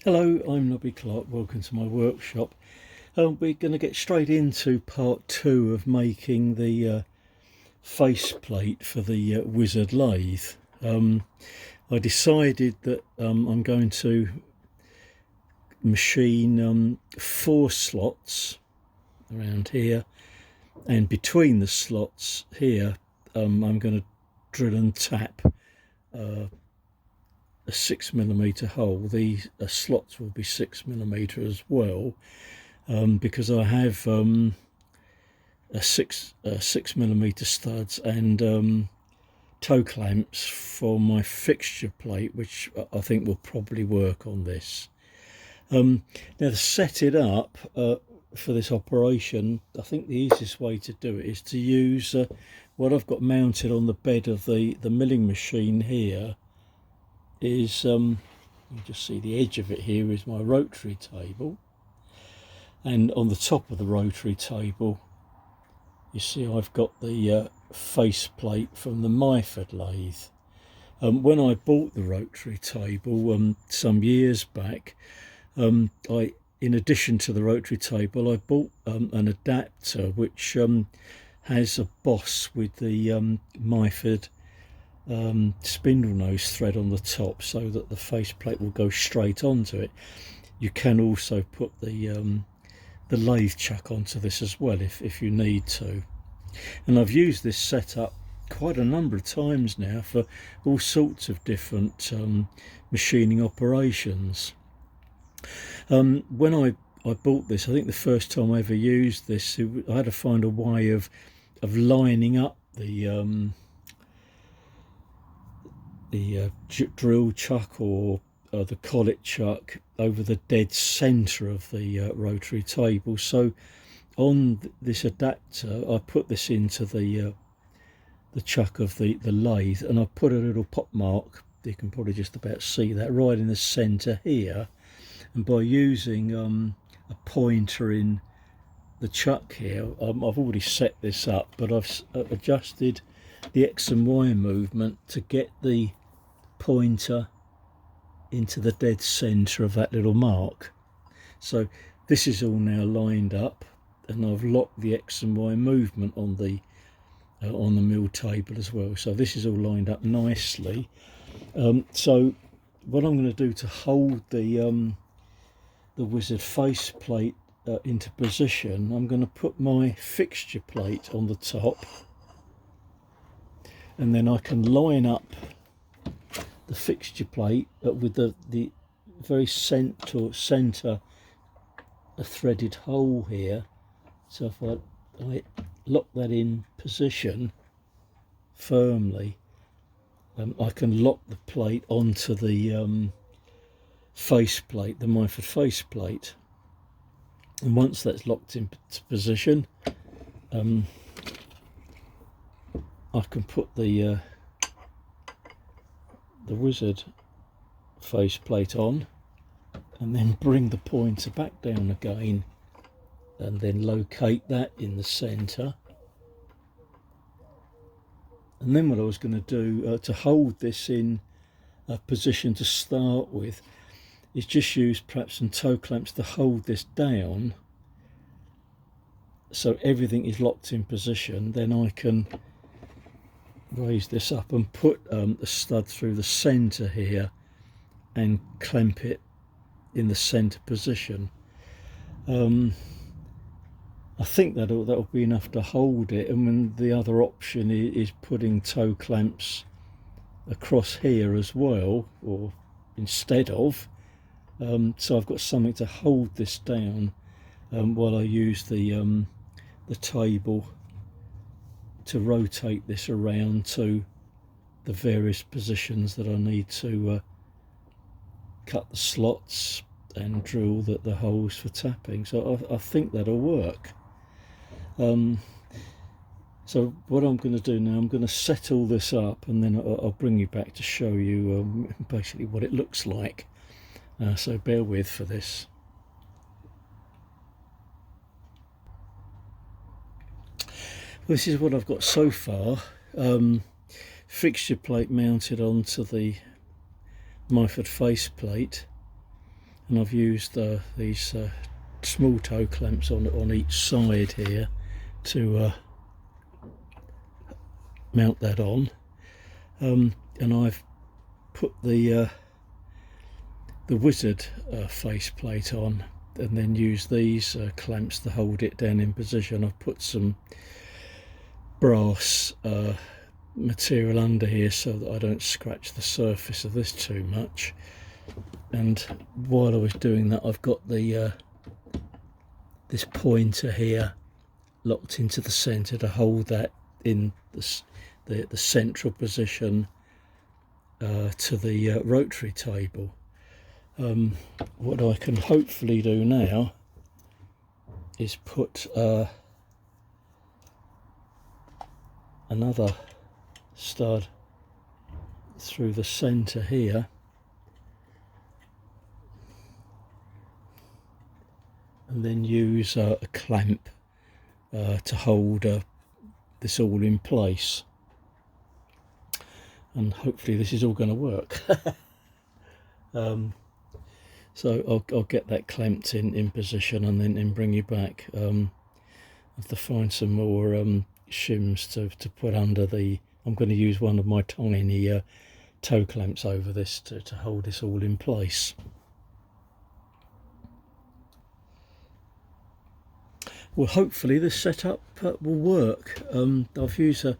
Hello, I'm Nobby Clark, welcome to my workshop. We're going to get straight into part two of making the faceplate for the Wizard lathe. I decided that I'm going to machine 4 slots around here, and between the slots here I'm going to drill and tap a 6mm hole. The slots will be 6mm as well, because I have a 6mm studs and toe clamps for my fixture plate, which I think will probably work on this. Now, to set it up for this operation, I think the easiest way to do it is to use what I've got mounted on the bed of the milling machine here. Is you just see the edge of it here is my rotary table, and on the top of the rotary table you see I've got the faceplate from the Myford lathe. When I bought the rotary table some years back, in addition to the rotary table, I bought an adapter which has a boss with the Myford spindle nose thread on the top, so that the faceplate will go straight onto it. You can also put the lathe chuck onto this as well if you need to. And I've used this setup quite a number of times now for all sorts of different machining operations. When I bought this, I think the first time I ever used this, I had to find a way of lining up the drill chuck or the collet chuck over the dead centre of the rotary table. So on this adapter I put this into the chuck of the lathe, and I put a little pop mark, you can probably just about see that, right in the centre here. And by using a pointer in the chuck here, I've already set this up, but I've adjusted the X and Y movement to get the pointer into the dead centre of that little mark. So this is all now lined up, and I've locked the X and Y movement on the mill table as well. So this is all lined up nicely. So what I'm going to do to hold the Wizard faceplate into position, I'm going to put my fixture plate on the top, and then I can line up the fixture plate with the very centre a threaded hole here. So if I lock that in position firmly, I can lock the plate onto the faceplate, the Myford faceplate. And once that's locked into position, I can put the Wizard faceplate on, and then bring the pointer back down again, and then locate that in the centre. And then what I was going to do to hold this in a position to start with is just use perhaps some toe clamps to hold this down, so everything is locked in position. Then I can raise this up and put a stud through the centre here and clamp it in the centre position. I think that'll be enough to hold it, and then the other option is putting toe clamps across here as well, or instead of, so I've got something to hold this down while I use the table to rotate this around to the various positions that I need to cut the slots and drill the holes for tapping. So I think that'll work. So what I'm going to do now, I'm going to set all this up, and then I'll bring you back to show you basically what it looks like. So bear with for this. This is what I've got so far. Fixture plate mounted onto the Myford faceplate, and I've used these small toe clamps on each side here to mount that on, and I've put the wizard faceplate on, and then use these clamps to hold it down in position. I've put some brass material under here so that I don't scratch the surface of this too much. And while I was doing that, I've got the this pointer here locked into the centre to hold that in the central position to the rotary table. What I can hopefully do now is put another stud through the centre here, and then use a clamp to hold this all in place, and hopefully this is all going to work. So I'll get that clamped in position and then bring you back. I have to find some more shims to put under the. I'm going to use one of my tiny toe clamps over this to hold this all in place. Well, hopefully this setup will work. I've used a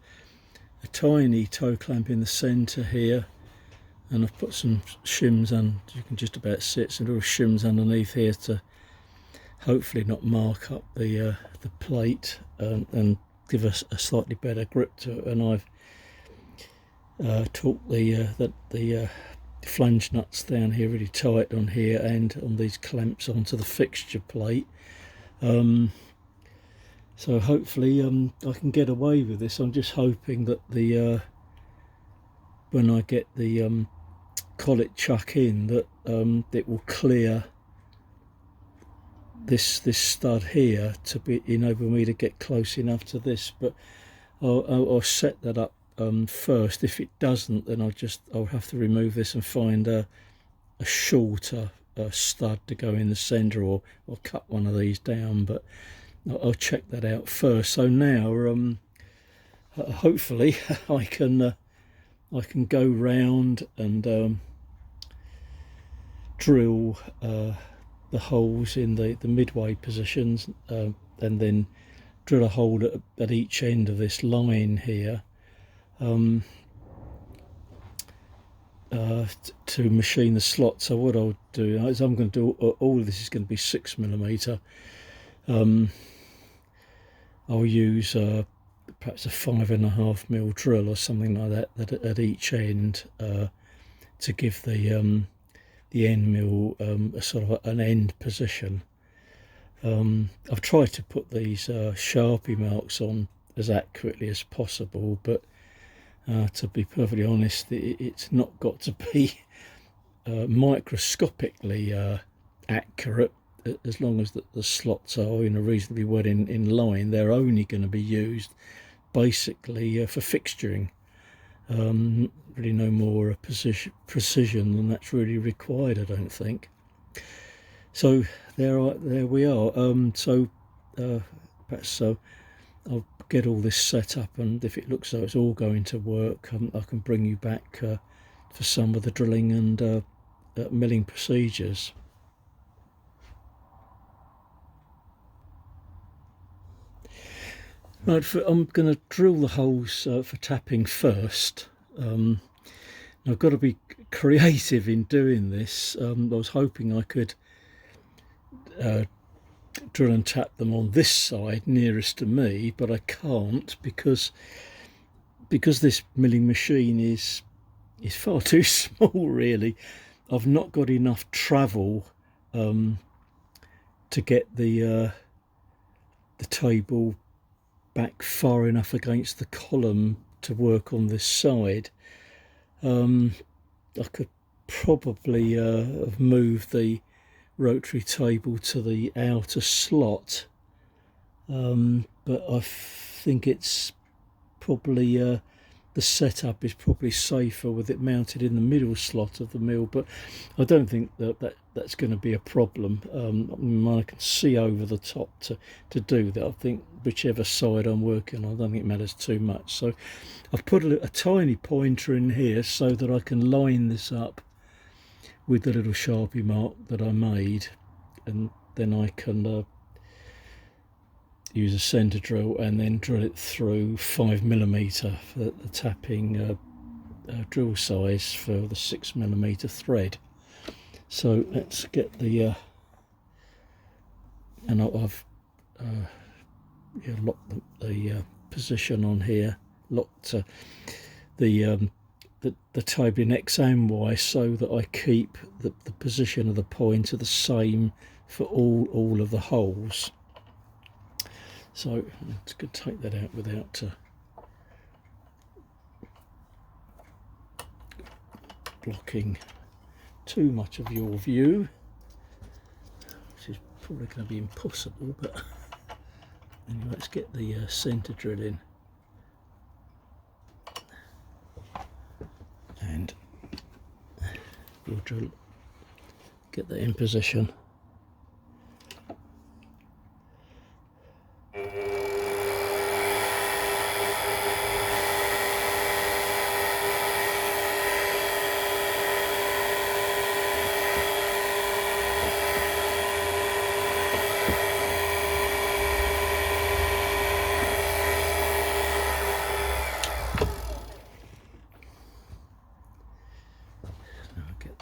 tiny toe clamp in the centre here, and I've put some shims, and you can just about see some little shims underneath here to hopefully not mark up the plate and give us a slightly better grip to it. And I've torqued the flange nuts down here really tight on here and on these clamps onto the fixture plate. So hopefully I can get away with this. I'm just hoping that when I get the collet chuck in, that it will clear this stud here to be enable me to get close enough to this. But I'll set that up first. If it doesn't, then I'll have to remove this and find a shorter stud to go in the centre, or I'll cut one of these down. But I'll check that out first. So now hopefully I can go round and drill the holes in the midway positions, and then drill a hole at each end of this line here to machine the slot. So what I'll do is I'm going to do all of this is going to be 6mm. I'll use perhaps a 5.5mm drill or something like that at each end to give the end mill a sort of an end position. I've tried to put these Sharpie marks on as accurately as possible, but to be perfectly honest, it's not got to be microscopically accurate. As long as the slots are reasonably well in line, they're only going to be used basically for fixturing. Really no more precision than that's really required, I don't think. So there we are. Perhaps I'll get all this set up, and if it looks like it's all going to work, I can bring you back for some of the drilling and milling procedures. Right, I'm going to drill the holes for tapping first. I've got to be creative in doing this. I was hoping I could drill and tap them on this side nearest to me, but I can't because this milling machine is far too small, really. I've not got enough travel to get the table back far enough against the column to work on this side. I could probably have moved the rotary table to the outer slot, but I think it's probably the setup is probably safer with it mounted in the middle slot of the mill, but I don't think that's going to be a problem. I can see over the top to do that. I think whichever side I'm working on, I don't think it matters too much. So I've put a tiny pointer in here so that I can line this up with the little Sharpie mark that I made, and then I can use a centre drill and then drill it through 5mm for the tapping drill size for the 6mm thread. So let's get the and I've locked the position on here, locked the tab in X and Y so that I keep the position of the pointer the same for all of the holes. So it's good to take that out without blocking too much of your view, which is probably going to be impossible, but anyway, let's get the centre drill in. And we'll drill, get that in position.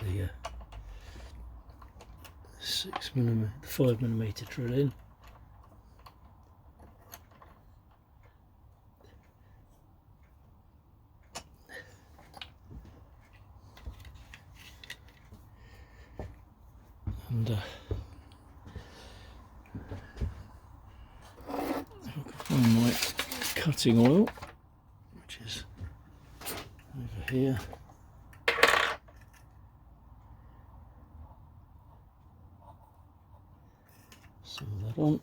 The 6mm, 5mm drill in. And I can find my cutting oil, which is over here. Seal that on.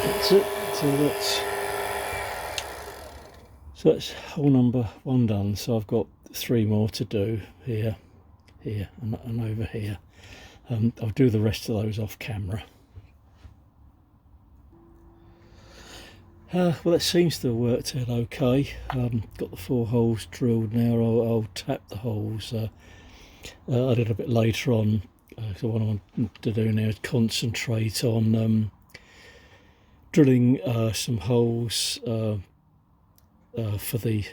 That's it. So that's hole number 1 done. So I've got 3 more to do here, and over here. I'll do the rest of those off camera. Well, that seems to have worked out okay. Got the 4 holes drilled now. I'll tap the holes a little bit later on. So what I want to do now is concentrate on drilling some holes for the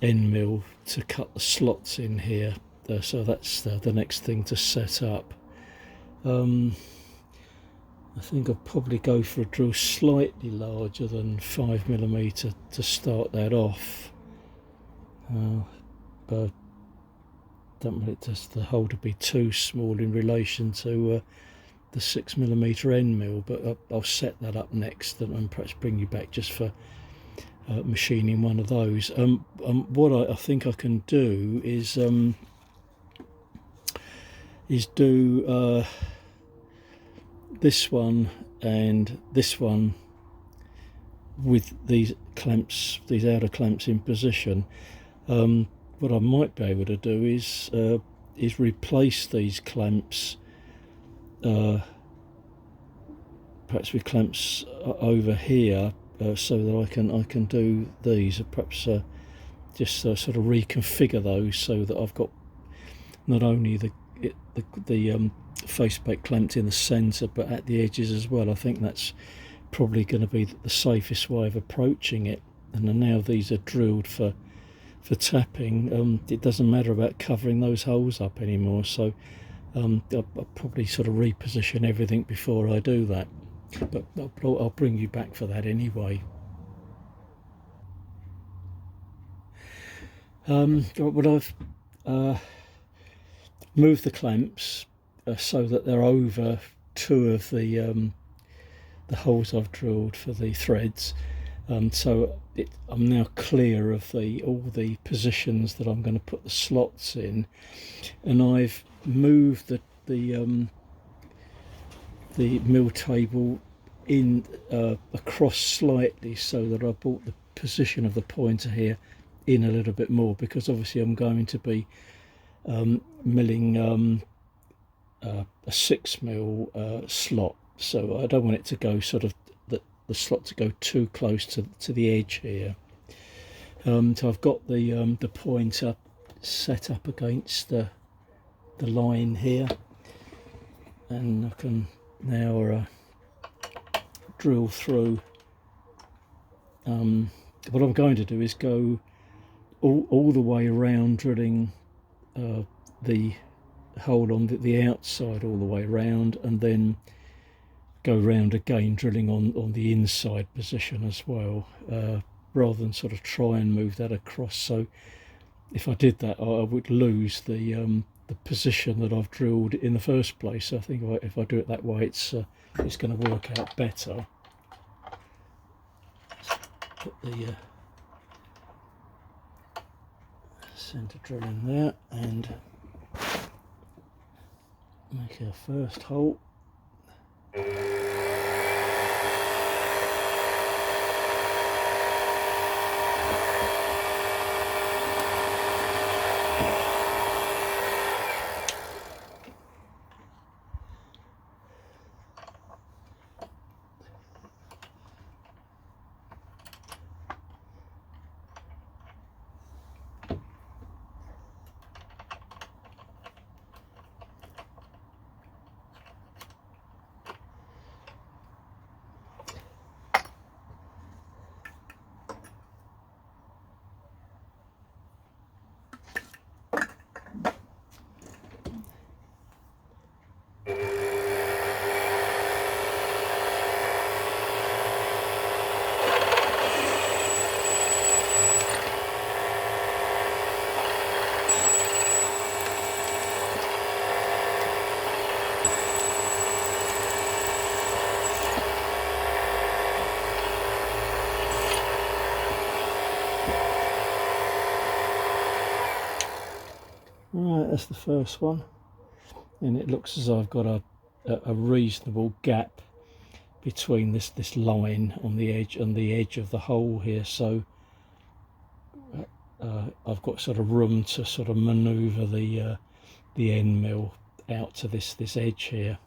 end mill to cut the slots in here. So that's the next thing to set up. I think I'll probably go for a drill slightly larger than 5mm to start that off. But don't want the hole to be too small in relation to the 6mm end mill, but I'll set that up next and perhaps bring you back just for machining one of those. What I think I can do is do this one and this one with these clamps, these outer clamps in position. What I might be able to do is replace these clamps, perhaps with clamps over here, so that I can do these. Perhaps just sort of reconfigure those so that I've got not only the faceplate clamped in the centre but at the edges as well. I think that's probably going to be the safest way of approaching it. And now these are drilled for tapping. It doesn't matter about covering those holes up anymore, so I'll probably sort of reposition everything before I do that. but I'll bring you back for that anyway. Well, I've moved the clamps so that they're over two of the holes I've drilled for the threads. So I'm now clear of all the positions that I'm going to put the slots in, and I've moved the mill table in across slightly so that I brought the position of the pointer here in a little bit more, because obviously I'm going to be milling a 6mm slot, so I don't want it to go sort of the slot to go too close to the edge here. So I've got the pointer set up against the line here, and I can now drill through. What I'm going to do is go all the way around, drilling the hole on the outside all the way around, and then go round again, drilling on the inside position as well, rather than sort of try and move that across. So if I did that, I would lose the position that I've drilled in the first place. So I think if I do it that way, it's going to work out better. Put the centre drill in there and make our first hole. Right, that's the first one, and it looks as though I've got a reasonable gap between this line on the edge and the edge of the hole here, so I've got sort of room to sort of manoeuvre the end mill out to this edge here.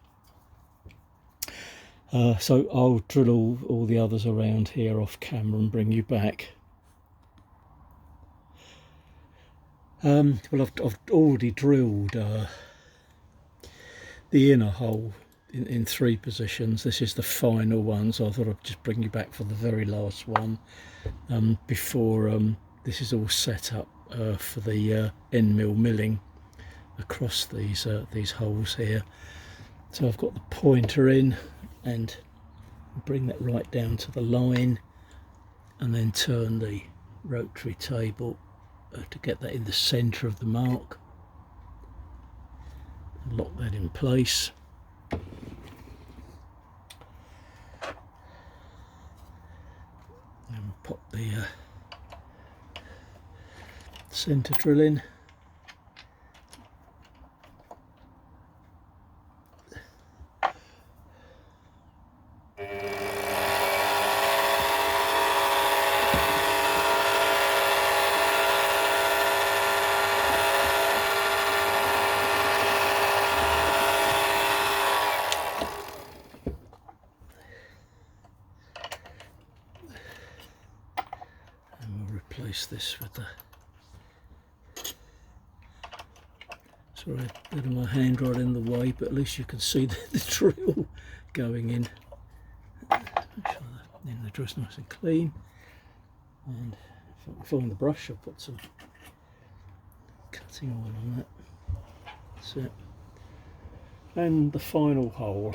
So I'll drill all the others around here off camera and bring you back. Well, I've already drilled the inner hole in 3 positions. This is the final one, so I thought I'd just bring you back for the very last one before this is all set up for the end mill milling across these holes here. So I've got the pointer in and bring that right down to the line, and then turn the rotary table to get that in the centre of the mark. Lock that in place. And pop the centre drill in. Replace this with the, sorry, a bit of my hand right in the way, but at least you can see the drill going in. Make sure the drill's nice and clean, and if I can find the brush, I'll put some cutting oil on that. That's it. And the final hole.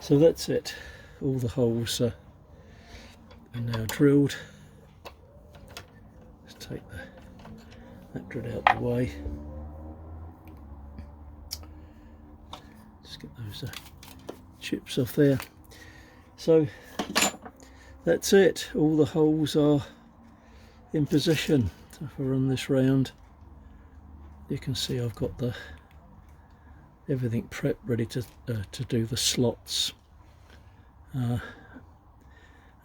So that's it. All the holes are now drilled. Let's take that drill out the way. Just get those chips off there. So that's it. All the holes are in position. So if I run this round, you can see I've got everything prepped, ready to do the slots.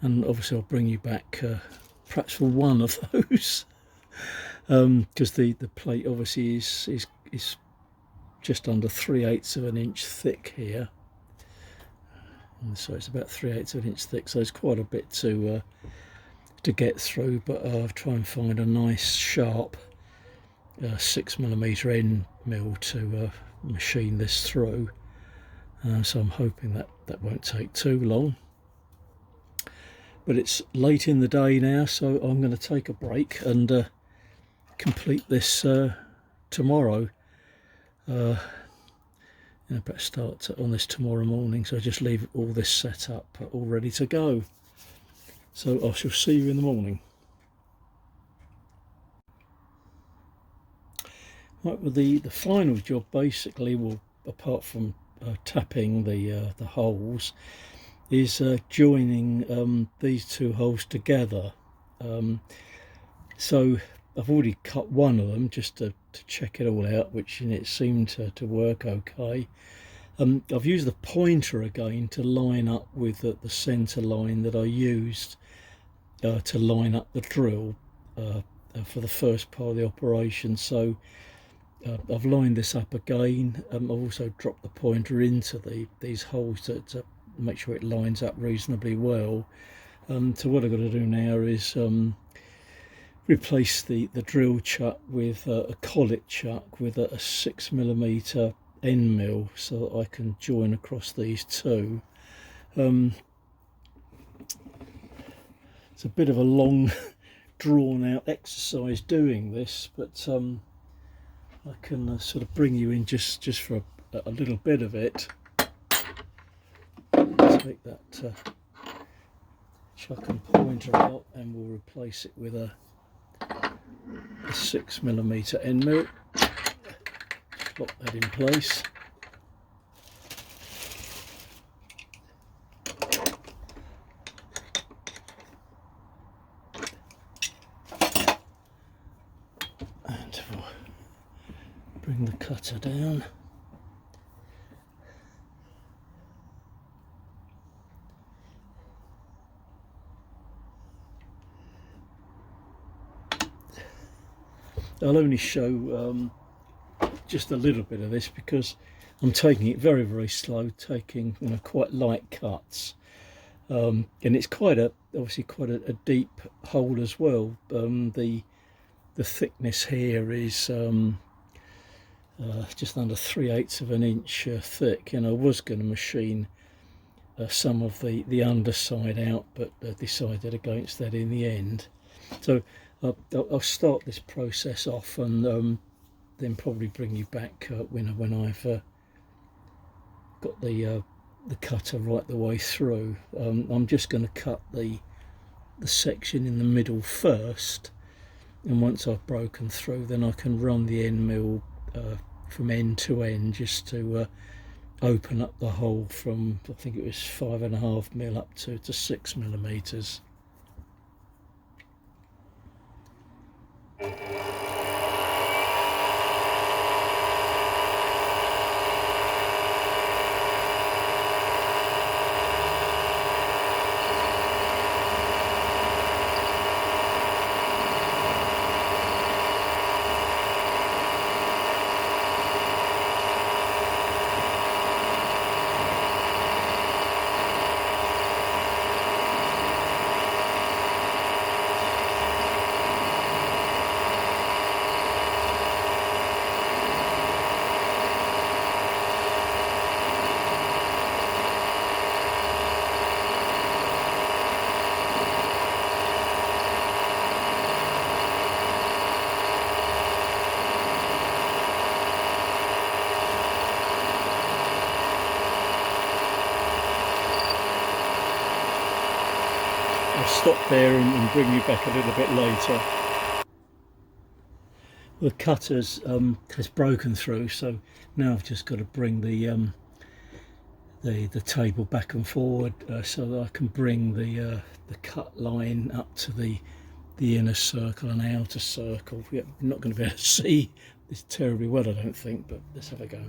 And obviously I'll bring you back perhaps for one of those, because the plate obviously is just under 3/8 of an inch thick here, and so it's about 3/8 of an inch thick, so it's quite a bit to get through. But I'll try and find a nice sharp 6mm end mill to machine this through. So I'm hoping that won't take too long. But it's late in the day now, so I'm going to take a break and complete this tomorrow. Perhaps start on this tomorrow morning, so I just leave all this set up, all ready to go. So I shall see you in the morning. Right, well, the final job basically will, apart from tapping the holes, is joining these two holes together. So I've already cut one of them just to check it all out, which it seemed to work okay. I've used the pointer again to line up with the centre line that I used to line up the drill for the first part of the operation. So I've lined this up again. I've also dropped the pointer into these holes to make sure it lines up reasonably well. So what I've got to do now is replace the drill chuck with a collet chuck with a 6mm end mill, so that I can join across these two. It's a bit of a long drawn out exercise doing this, but I can sort of bring you in just for a little bit of it. Take that chuck and pointer out, and we'll replace it with a 6mm end mill. Lock that in place. And we'll bring the cutter down. I'll only show just a little bit of this because I'm taking it very, very slow, taking quite light cuts, and it's obviously quite a deep hole as well. The thickness here is just under 3/8 of an inch thick, and I was going to machine some of the underside out, but decided against that in the end. So I'll start this process off and then probably bring you back when I've got the cutter right the way through. I'm just going to cut the section in the middle first, and once I've broken through, then I can run the end mill from end to end, just to open up the hole from, I think it was 5.5mm up to 6mm. stop there and bring you back a little bit later. The cutters has broken through, so now I've just got to bring the table back and forward so that I can bring the cut line up to the inner circle and outer circle. We're not going to be able to see this terribly well, I don't think, but let's have a go.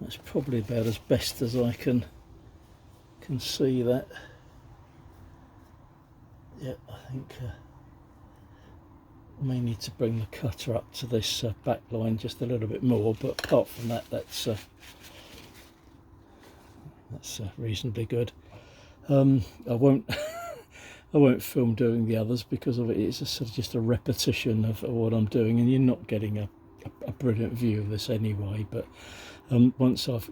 That's probably about as best as I can see that. Yeah, I think I may need to bring the cutter up to this back line just a little bit more, but apart from that, that's reasonably good. I won't I won't film doing the others because of it. It's sort of just a repetition of what I'm doing, and you're not getting a brilliant view of this anyway. But once I've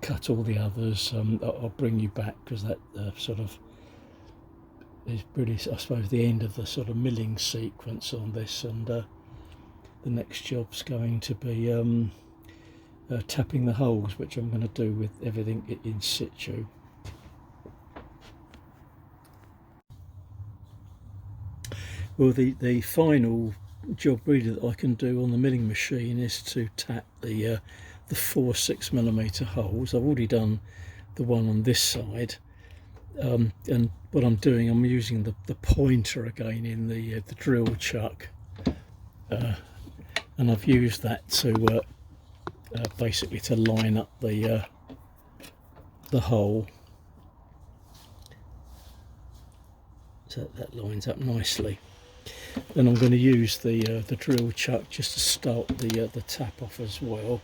cut all the others, I'll bring you back, because that sort of is really, I suppose, the end of the sort of milling sequence on this, and the next job's going to be tapping the holes, which I'm going to do with everything in situ. Well, the final job really that I can do on the milling machine is to tap the 4 6mm holes. I've already done the one on this side, and what I'm doing, I'm using the pointer again in the drill chuck, and I've used that to basically to line up the hole, so that lines up nicely. Then I'm going to use the drill chuck just to start the tap off as well.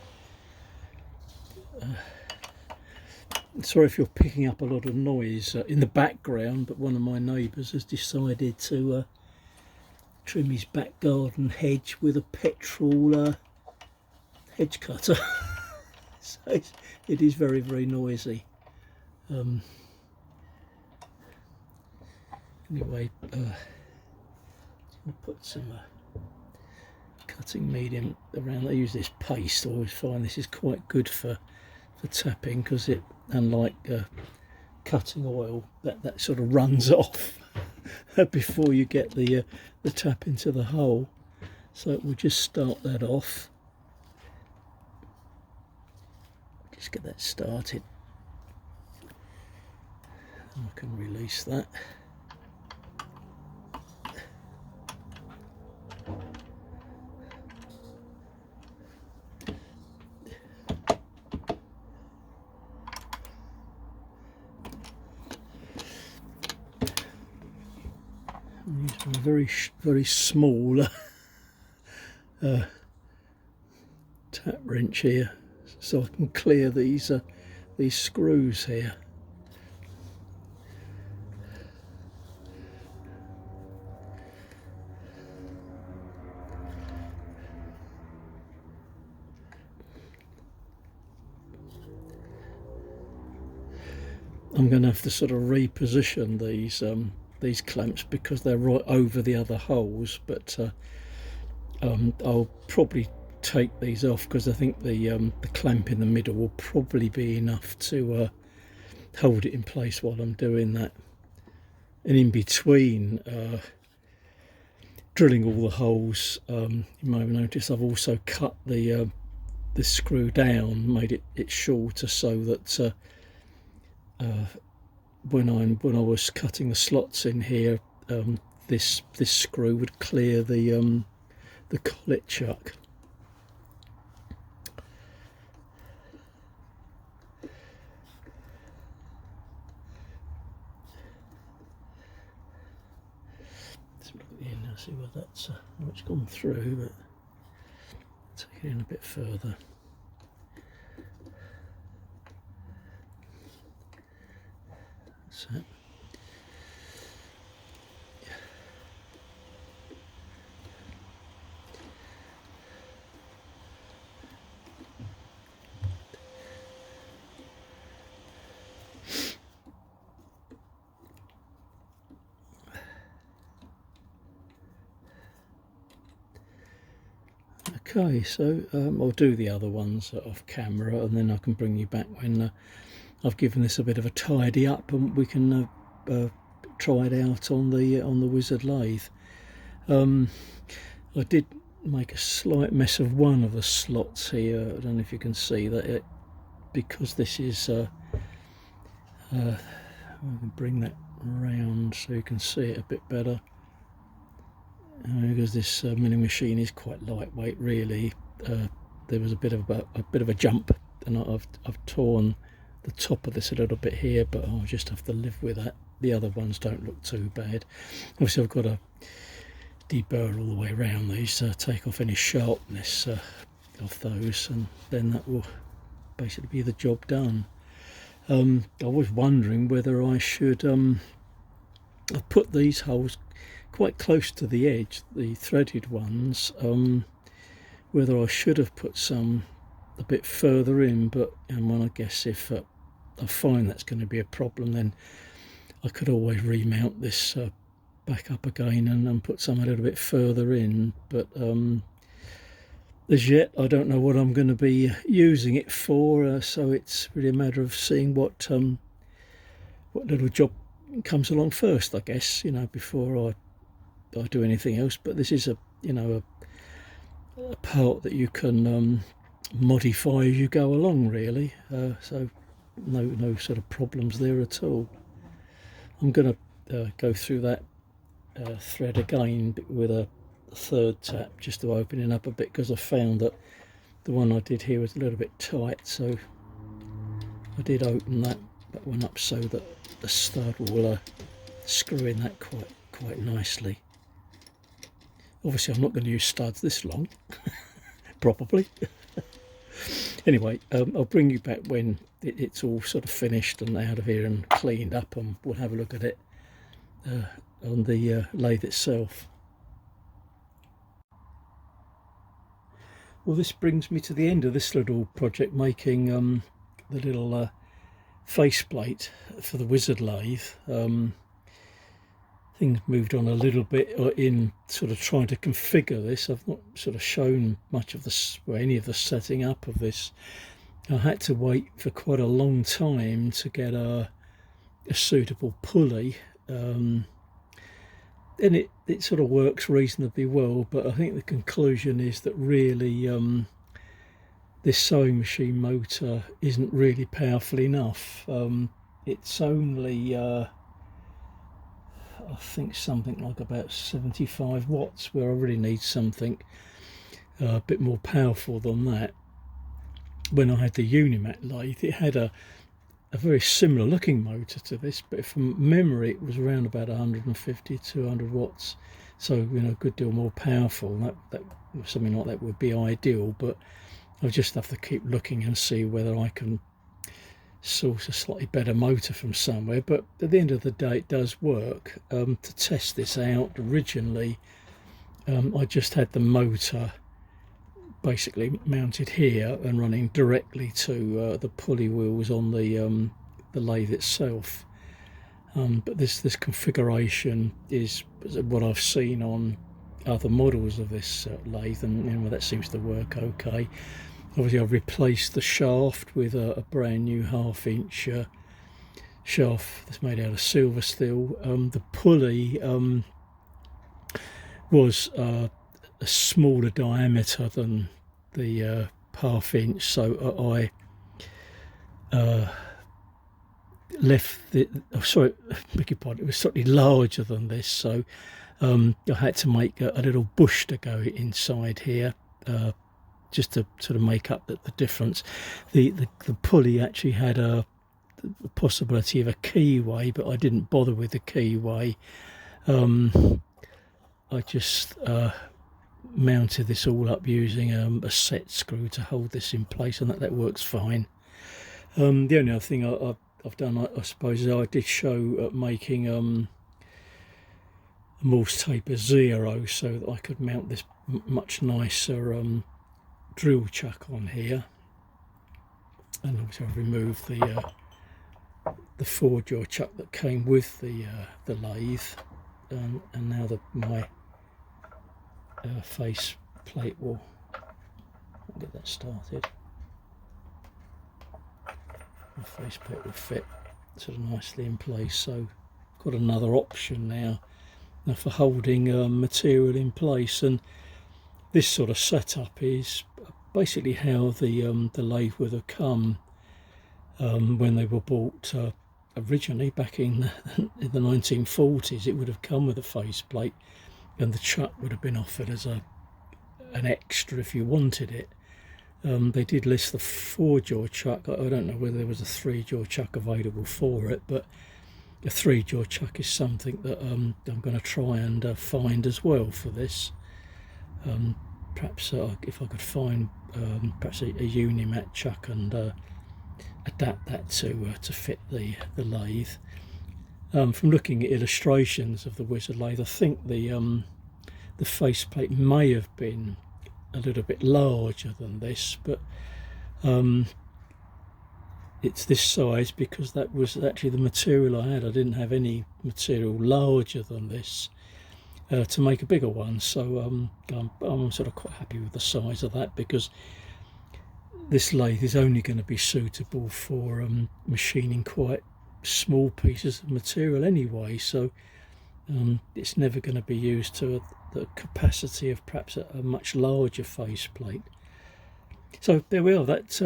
Sorry if you're picking up a lot of noise in the background, but one of my neighbours has decided to trim his back garden hedge with a petrol hedge cutter. So it is very, very noisy. Anyway, I'll put some cutting medium around. I use this paste. I always find this is quite good for tapping, because it, unlike cutting oil, that sort of runs off before you get the tap into the hole. So we'll just start that off. Just get that started. And I can release that. I'm using a very small tap wrench here, so I can clear these screws here. I'm going to have to sort of reposition these clamps because they're right over the other holes, but I'll probably take these off because I think the clamp in the middle will probably be enough to hold it in place while I'm doing that. And in between drilling all the holes, you may have noticed I've also cut the screw down, made it shorter so that when I was cutting the slots in here, this screw would clear the collet chuck. Let's look at the end now, see where that's how it's gone through, but take it in a bit further. That's it. Okay, so I'll do the other ones off camera, and then I can bring you back when I've given this a bit of a tidy up, and we can try it out on the Wizard lathe. I did make a slight mess of one of the slots here. I don't know if you can see that, because this is I can bring that round so you can see it a bit better. Because this milling machine is quite lightweight, really. There was a bit of a jump, and I've torn the top of this a little bit here, but I'll just have to live with that. The other ones don't look too bad. Obviously, I've got to deburr all the way around these, take off any sharpness of those, and then that will basically be the job done. I was wondering whether I should I've put these holes quite close to the edge, the threaded ones, whether I should have put some a bit further in, but well, I guess if I find that's going to be a problem, then I could always remount this back up again and put some a little bit further in. But as yet I don't know what I'm going to be using it for, so it's really a matter of seeing what little job comes along first, I guess, before I do anything else. But this is a part that you can modify as you go along, really, so no sort of problems there at all. I'm going to go through that thread again with a third tap just to open it up a bit, because I found that the one I did here was a little bit tight, so I did open that one up so that the stud will screw in that quite nicely. Obviously I'm not going to use studs this long, probably. Anyway, I'll bring you back when it's all sort of finished and out of here and cleaned up, and we'll have a look at it on the lathe itself. Well, this brings me to the end of this little project, making the little faceplate for the Wizard lathe. Things moved on a little bit in sort of trying to configure this. I've not sort of shown much of this, or any of the setting up of this. I had to wait for quite a long time to get a suitable pulley, and it sort of works reasonably well, but I think the conclusion is that really this sewing machine motor isn't really powerful enough. It's only I think something like about 75 watts, where I really need something a bit more powerful than that. When I had the Unimat lathe, it had a very similar looking motor to this, but from memory it was around about 150 200 watts, so a good deal more powerful. That something like that would be ideal, but I'll just have to keep looking and see whether I can source a slightly better motor from somewhere. But at the end of the day, it does work. To test this out, originally I just had the motor basically mounted here and running directly to the pulley wheels on the lathe itself. But this configuration is what I've seen on other models of this lathe, and you know, that seems to work okay. Obviously I've replaced the shaft with a brand new 1/2 inch shaft that's made out of silver steel. The pulley was a smaller diameter than the 1/2 inch, so I left it, oh, sorry, beg your pardon, it was slightly larger than this, so I had to make a little bush to go inside here, just to sort of make up the difference. The pulley actually had the possibility of a keyway, but I didn't bother with the keyway. I just mounted this all up using a set screw to hold this in place, and that works fine. The only other thing I've done, I suppose, is I did show making a Morse taper 0 so that I could mount this much nicer drill chuck on here. And obviously I've removed the 4-jaw chuck that came with the lathe, and now my face plate will get that started. My face plate will fit sort of nicely in place, so I've got another option now for holding material in place. And this sort of setup is basically how the lathe would have come when they were bought originally back in the 1940s. It would have come with a faceplate, and the chuck would have been offered as an extra if you wanted it. They did list the 4-jaw chuck. I don't know whether there was a 3-jaw chuck available for it, but a 3-jaw chuck is something that I'm going to try and find as well for this. Perhaps if I could find perhaps a Unimat chuck and adapt that to fit the lathe. From looking at illustrations of the Wizard lathe, I think the faceplate may have been a little bit larger than this, but it's this size because that was actually the material I had. I didn't have any material larger than this to make a bigger one, so I'm sort of quite happy with the size of that, because this lathe is only going to be suitable for machining quite small pieces of material anyway, so it's never going to be used to the capacity of perhaps a much larger faceplate. So there we are. That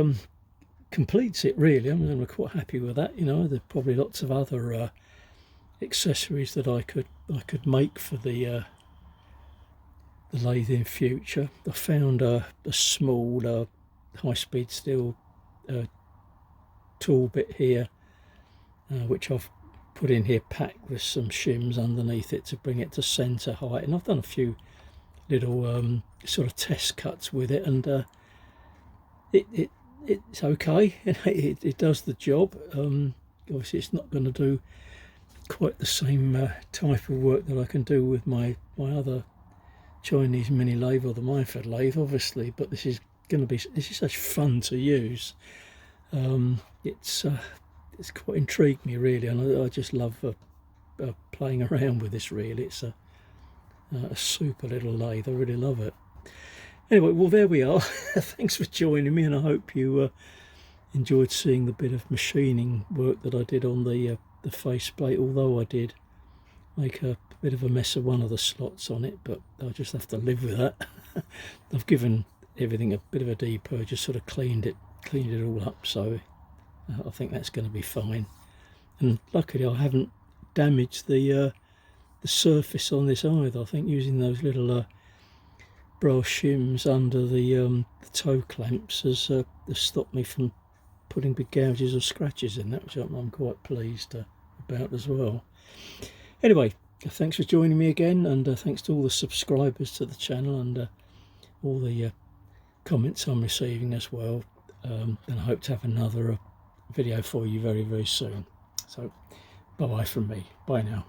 completes it really. I'm quite happy with that. You know, there's probably lots of other accessories that I could make for the lathe in future. I found a small high-speed steel tool bit here, which I've put in here packed with some shims underneath it to bring it to centre height, and I've done a few little sort of test cuts with it, and it's okay. It does the job. Obviously it's not going to do quite the same type of work that I can do with my other Chinese mini lathe or the Myford lathe, obviously, but this is such fun to use. It's quite intrigued me really, and I just love playing around with this really. It's a super little lathe. I really love it. Anyway, well, there we are. Thanks for joining me, and I hope you enjoyed seeing the bit of machining work that I did on the faceplate, although I did make a bit of a mess of one of the slots on it, but I'll just have to live with that. I've given everything a bit of a depurge, just sort of cleaned it all up, so I think that's going to be fine. And luckily I haven't damaged the surface on this either. I think using those little brass shims under the toe clamps has stopped me from putting big gouges or scratches in that, which I'm quite pleased about as well. Anyway, thanks for joining me again, and thanks to all the subscribers to the channel, and all the comments I'm receiving as well. And I hope to have another video for you very, very soon. So bye bye from me. Bye now.